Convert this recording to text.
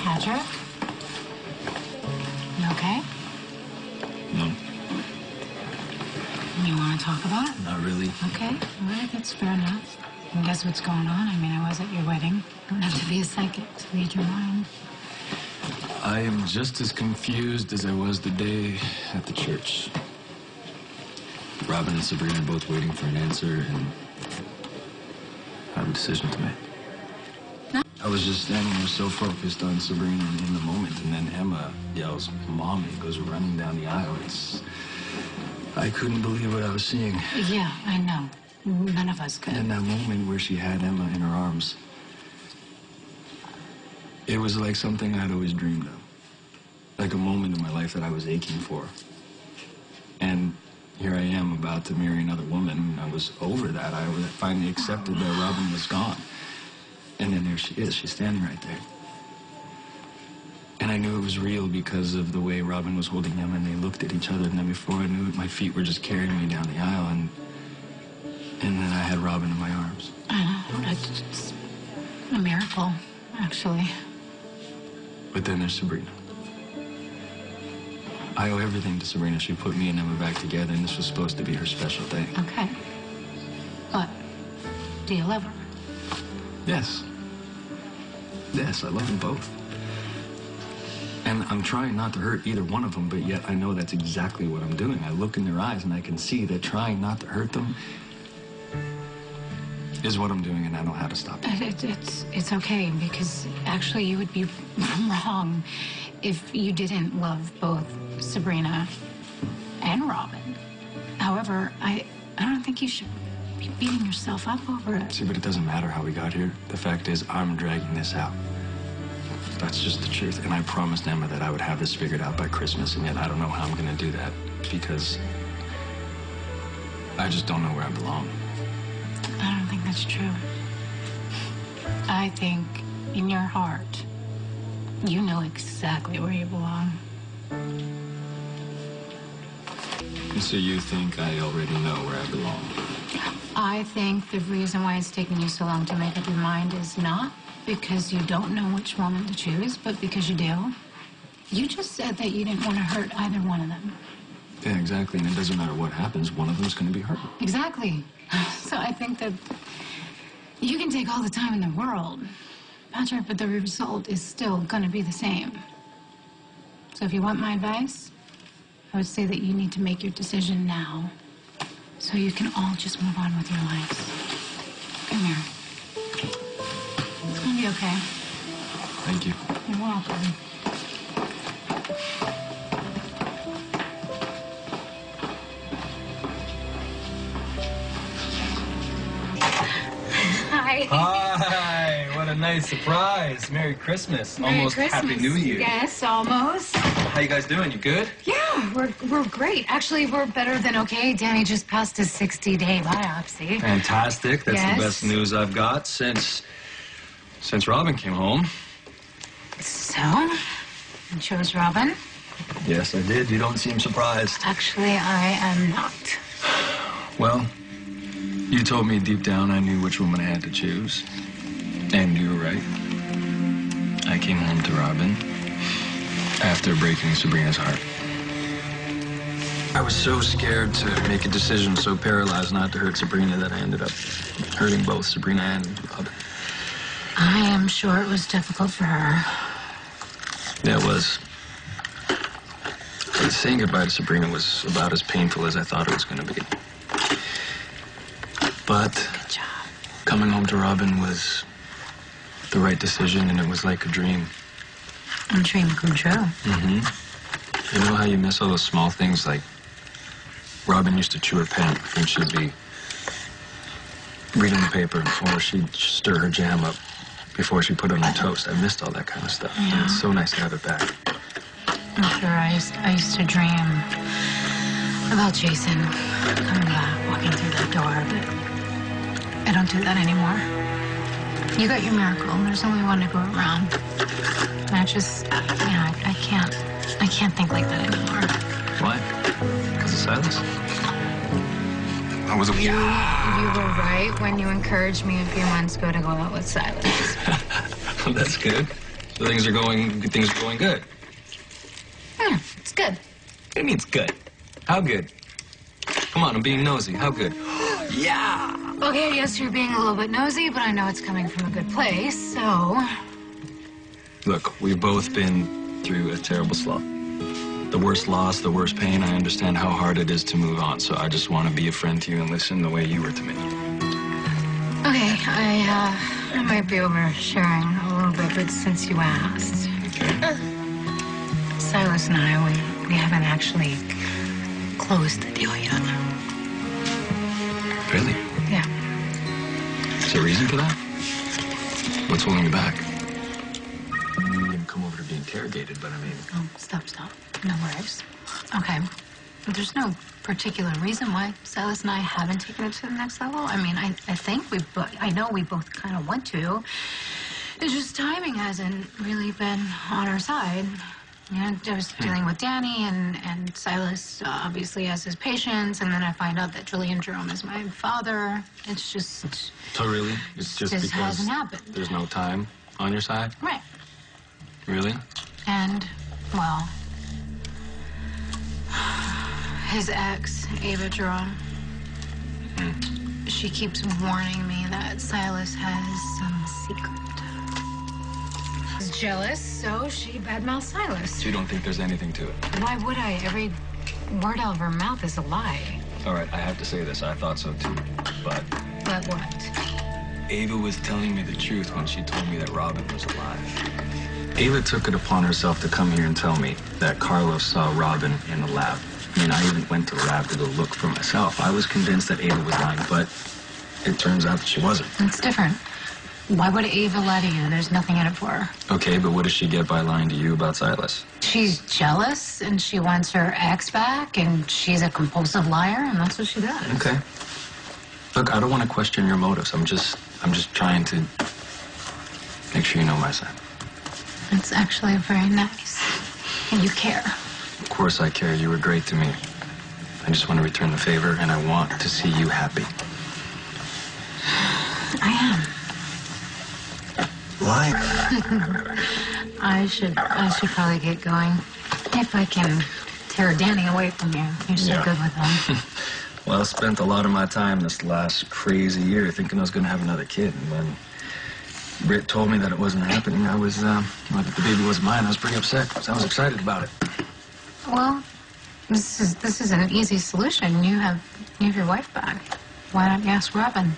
Patrick? You okay? No. You want to talk about it? Not really. Okay, all right, that's fair enough. And guess what's going on? I mean, I was at your wedding. You don't have to be a psychic to read your mind. I am just as confused as I was the day at the church. Robin and Sabrina are both waiting for an answer, and I have a decision to make. No. I was just standing there so focused on Sabrina in the moment, and then Emma yells, "Mommy," goes running down the aisle. I couldn't believe what I was seeing. Yeah, I know. None of us could. And that moment where she had Emma in her arms, it was like something I'd always dreamed of. Like a moment in my life that I was aching for. And here I am about to marry another woman. I was over that. I finally accepted that Robin was gone. And then there she is. She's standing right there. And I knew it was real because of the way Robin was holding Emma, and they looked at each other. And then before I knew it, my feet were just carrying me down the aisle. And then I had Robin in my arms. I know. It's a miracle, actually. But then there's Sabrina. I owe everything to Sabrina. She put me and Emma back together, and this was supposed to be her special day. Okay. But do you love her? Yes. Yes, I love them both. And I'm trying not to hurt either one of them, but yet I know that's exactly what I'm doing. I look in their eyes and I can see that trying not to hurt them is what I'm doing, and I know how to stop it. It's okay, because actually you would be wrong if you didn't love both Sabrina and Robin. However, I don't think you should be beating yourself up over it. See, but it doesn't matter how we got here. The fact is, I'm dragging this out. That's just the truth. And I promised Emma that I would have this figured out by Christmas, and yet I don't know how I'm going to do that because I just don't know where I belong. I don't think that's true. I think in your heart, you know exactly where you belong. And so you think I already know where I belong? I think the reason why it's taking you so long to make up your mind is not because you don't know which woman to choose, but because you do. You just said that you didn't want to hurt either one of them. Yeah, exactly. And it doesn't matter what happens, one of them's going to be hurt. Exactly. So I think that you can take all the time in the world, Patrick, but the result is still going to be the same. So if you want my advice, I would say that you need to make your decision now so you can all just move on with your lives. Come here. It's going to be okay. Thank you. You're welcome. Hi. Hi, what a nice surprise. Merry Christmas. Merry Almost Christmas. Happy New Year. Yes, almost. How you guys doing? You good? Yeah, we're great. Actually, we're better than okay. Danny just passed his 60-day biopsy. Fantastic. That's Yes. the best news I've got since Robin came home. So, you chose Robin? Yes, I did. You don't seem surprised. Actually, I am not. Well, you told me deep down I knew which woman I had to choose. And you were right. I came home to Robin after breaking Sabrina's heart. I was so scared to make a decision, so paralyzed not to hurt Sabrina, that I ended up hurting both Sabrina and Robin. I am sure it was difficult for her. Yeah, it was. But saying goodbye to Sabrina was about as painful as I thought it was going to be. But Good job. coming home to Robin was the right decision, and it was like a dream. A dream come true. Mm-hmm. You know how you miss all those small things, like Robin used to chew her pen when she'd be reading the paper, or she'd stir her jam up before she put it on her toast. I missed all that kind of stuff. Yeah. And it's so nice to have it back. I'm sure I used to dream about Jason coming back, walking through that door, but I don't do that anymore. You got your miracle, and there's only one to go around. And I just, I can't think like that anymore. Why? Because of Silas? I was a... You were right when you encouraged me a few months ago to go out with Silas. That's good. Things are going good. Yeah, it's good. What do you mean it's good? How good? Come on, I'm being nosy. How good? Yeah! Okay, yes, you're being a little bit nosy, but I know it's coming from a good place, so... Look, we've both been through a terrible slump. The worst loss, the worst pain. I understand how hard it is to move on, so I just want to be a friend to you and listen the way you were to me. Okay, I might be oversharing a little bit, but since you asked... Okay. Silas and I, we haven't actually closed the deal yet. Really? Yeah. Is there a reason for that? What's holding you back? You didn't come over to be interrogated, but I mean... Oh, stop. No worries. Okay. There's no particular reason why Silas and I haven't taken it to the next level. I mean, I think I know we both kind of want to. It's just timing hasn't really been on our side. You know, I was dealing with Danny, and Silas obviously has his patients, and then I find out that Julian Jerome is my father. It's just... So really? It's just because hasn't happened. There's no time on your side? Right. Really? And, well, his ex, Ava Jerome, she keeps warning me that Silas has some secret. She's jealous, so she badmouths Silas. So you don't think there's anything to it? Why would I? Every word out of her mouth is a lie. All right, I have to say this. I thought so too, but... But what? Ava was telling me the truth when she told me that Robin was alive. Ava took it upon herself to come here and tell me that Carlos saw Robin in the lab. I mean, I even went to the lab to go look for myself. I was convinced that Ava was lying, but it turns out that she wasn't. It's different. Why would Ava lie to you? There's nothing in it for her. Okay, but what does she get by lying to you about Silas? She's jealous, and she wants her ex back, and she's a compulsive liar, and that's what she does. Okay. Look, I don't want to question your motives. I'm just trying to make sure you know my side. It's actually very nice. And you care. Of course I care. You were great to me. I just want to return the favor, and I want to see you happy. I am. Why? I should probably get going. If I can tear Danny away from you. You're so good with him. Well, I spent a lot of my time this last crazy year thinking I was going to have another kid. And when Britt told me that it wasn't happening, I was, that the baby wasn't mine, I was pretty upset because I was excited about it. Well, this is an easy solution. You have your wife back. Why don't you ask Robin?